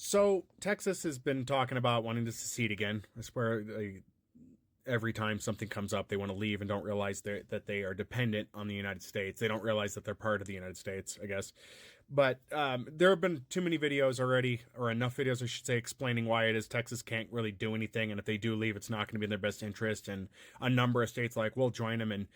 So Texas has been talking about wanting to secede again. I swear, every time something comes up, they want to leave and don't realize that they are dependent on the United States. They don't realize that they're part of the United States, I guess. But there have been too many videos already, or enough videos, I should say, explaining why it is Texas can't really do anything, and if they do leave, it's not going to be in their best interest. And a number of states like, we'll join them, and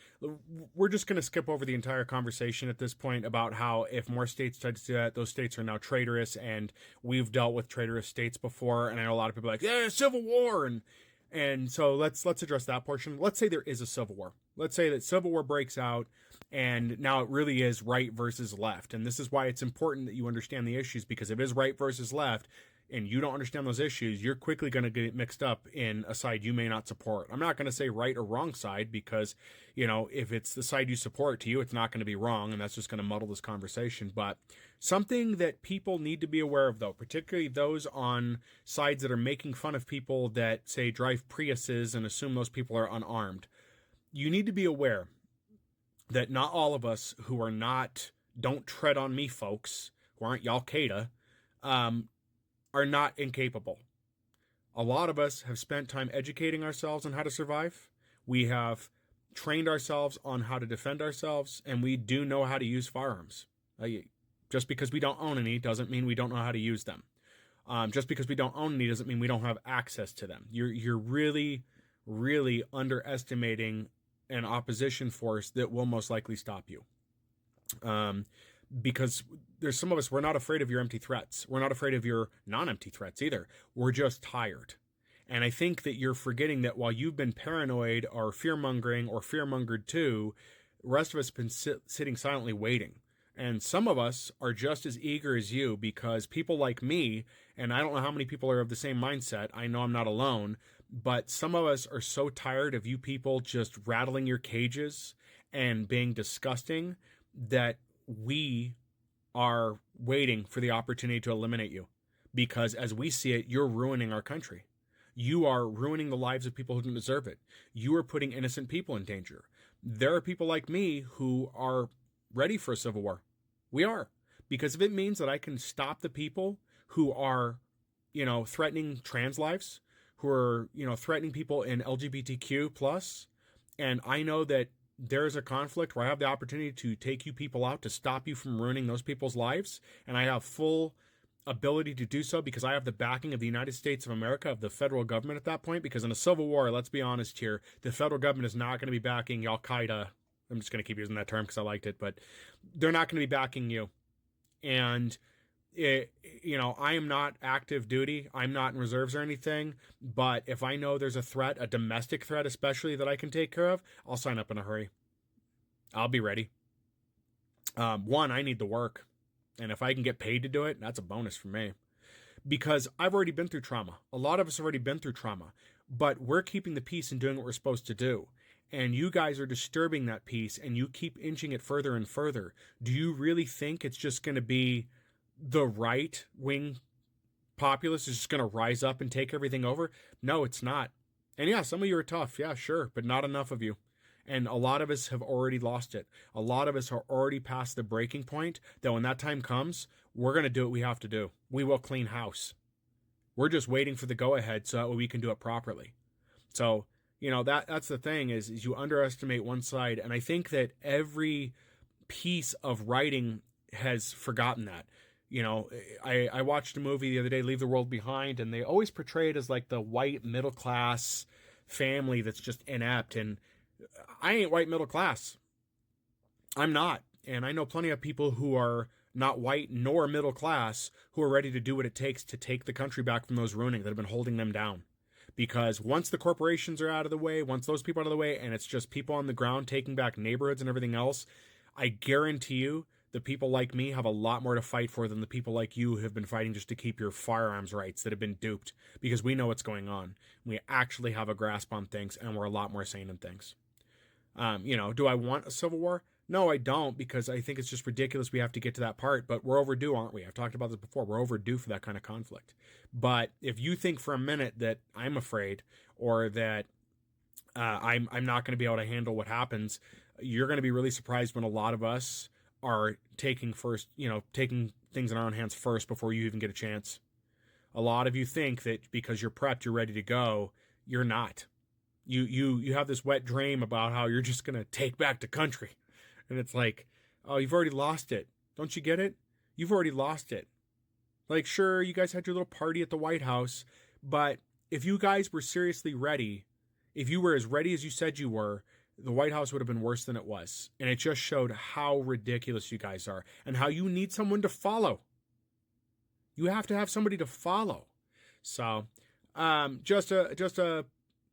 we're just going to skip over the entire conversation at this point about how if more states try to do that, those states are now traitorous, and we've dealt with traitorous states before. And I know a lot of people are like, yeah, civil war, and so let's address that portion. Let's say there is a civil war. Let's say that civil war breaks out, and now it really is right versus left. And this is why it's important that you understand the issues, because if it is right versus left, and you don't understand those issues, you're quickly going to get mixed up in a side you may not support. I'm not going to say right or wrong side, because, if it's the side you support, to you, it's not going to be wrong, and that's just going to muddle this conversation. But something that people need to be aware of, though, particularly those on sides that are making fun of people that, say, drive Priuses and assume those people are unarmed, you need to be aware that not all of us who are not, don't tread on me folks, who aren't Al-Qaeda, are not incapable. A lot of us have spent time educating ourselves on how to survive. We have trained ourselves on how to defend ourselves, and we do know how to use firearms. Just because we don't own any doesn't mean we don't know how to use them. Just because we don't own any doesn't mean we don't have access to them. You're really, really underestimating an opposition force that will most likely stop you. Because there's some of us, we're not afraid of your empty threats. We're not afraid of your non-empty threats either. We're just tired. And I think that you're forgetting that while you've been paranoid or fear-mongering or fear-mongered too, the rest of us have been sitting silently waiting. And some of us are just as eager as you, because people like me, and I don't know how many people are of the same mindset, I know I'm not alone, but some of us are so tired of you people just rattling your cages and being disgusting that we are waiting for the opportunity to eliminate you, because as we see it, you're ruining our country. You are ruining the lives of people who don't deserve it. You are putting innocent people in danger. There are people like me who are ready for a civil war. We are. Because if it means that I can stop the people who are, threatening trans lives, who are, threatening people in LGBTQ plus, and I know that there's a conflict where I have the opportunity to take you people out to stop you from ruining those people's lives, and I have full ability to do so because I have the backing of the United States of America, of the federal government at that point, because in a civil war, let's be honest here, the federal government is not going to be backing Al-Qaeda. I'm just going to keep using that term because I liked it, but they're not going to be backing you. And I am not active duty. I'm not in reserves or anything. But if I know there's a threat, a domestic threat especially, that I can take care of, I'll sign up in a hurry. I'll be ready. One, I need the work. And if I can get paid to do it, that's a bonus for me. Because I've already been through trauma. A lot of us have already been through trauma. But we're keeping the peace and doing what we're supposed to do. And you guys are disturbing that peace, and you keep inching it further and further. Do you really think it's just going to be the right-wing populace is just going to rise up and take everything over? No, it's not. And yeah, some of you are tough. Yeah, sure. But not enough of you. And a lot of us have already lost it. A lot of us are already past the breaking point that when that time comes, we're going to do what we have to do. We will clean house. We're just waiting for the go-ahead so that we can do it properly. So, that's the thing is you underestimate one side. And I think that every piece of writing has forgotten that. I watched a movie the other day, Leave the World Behind, and they always portray it as like the white middle class family that's just inept. And I ain't white middle class. I'm not. And I know plenty of people who are not white nor middle class who are ready to do what it takes to take the country back from those ruining that have been holding them down. Because once the corporations are out of the way, once those people are out of the way, and it's just people on the ground taking back neighborhoods and everything else, I guarantee you the people like me have a lot more to fight for than the people like you who have been fighting just to keep your firearms rights that have been duped. Because we know what's going on. We actually have a grasp on things, and we're a lot more sane in things. Do I want a civil war? No, I don't, because I think it's just ridiculous we have to get to that part, but we're overdue, aren't we? I've talked about this before. We're overdue for that kind of conflict. But if you think for a minute that I'm afraid or that I'm not going to be able to handle what happens, you're going to be really surprised when a lot of us are taking things in our own hands first before you even get a chance. A lot of you think that because you're prepped, you're ready to go. You're not. You have this wet dream about how you're just gonna take back the country, and it's like, oh, you've already lost it. Don't you get it? You've already lost it. Like, sure, you guys had your little party at the White House, but if you guys were seriously ready, if you were as ready as you said you were, the White House would have been worse than it was. And it just showed how ridiculous you guys are and how you need someone to follow. You have to have somebody to follow. So, just to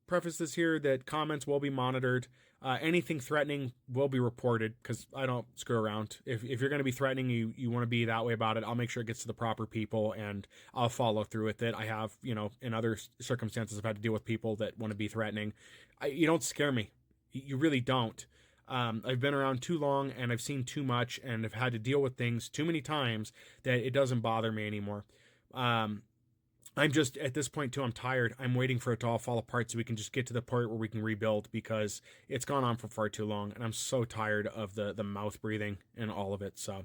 preface this here, that comments will be monitored. Anything threatening will be reported, because I don't screw around. If you're going to be threatening, you want to be that way about it, I'll make sure it gets to the proper people, and I'll follow through with it. I have, in other circumstances, I've had to deal with people that want to be threatening. You don't scare me. You really don't. I've been around too long, and I've seen too much, and I've had to deal with things too many times that it doesn't bother me anymore. I'm just, at this point too, I'm tired. I'm waiting for it to all fall apart so we can just get to the point where we can rebuild, because it's gone on for far too long, and I'm so tired of the mouth breathing and all of it. So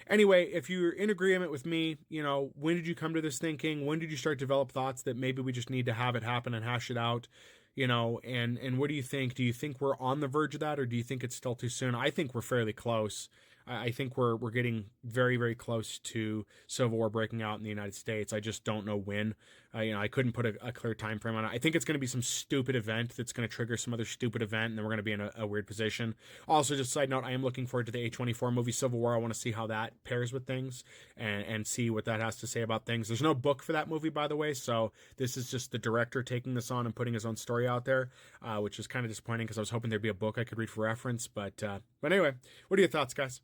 anyway, if you're in agreement with me, when did you come to this thinking? When did you start to develop thoughts that maybe we just need to have it happen and hash it out? And what do you think? Do you think we're on the verge of that, or do you think it's still too soon? I think we're fairly close. I think we're getting very, very close to civil war breaking out in the United States. I just don't know when. I couldn't put a clear time frame on it. I think it's going to be some stupid event that's going to trigger some other stupid event, and then we're going to be in a weird position. Also, just a side note, I am looking forward to the A24 movie Civil War. I want to see how that pairs with things and see what that has to say about things. There's no book for that movie, by the way, so this is just the director taking this on and putting his own story out there, which is kind of disappointing, because I was hoping there'd be a book I could read for reference. But anyway, what are your thoughts, guys?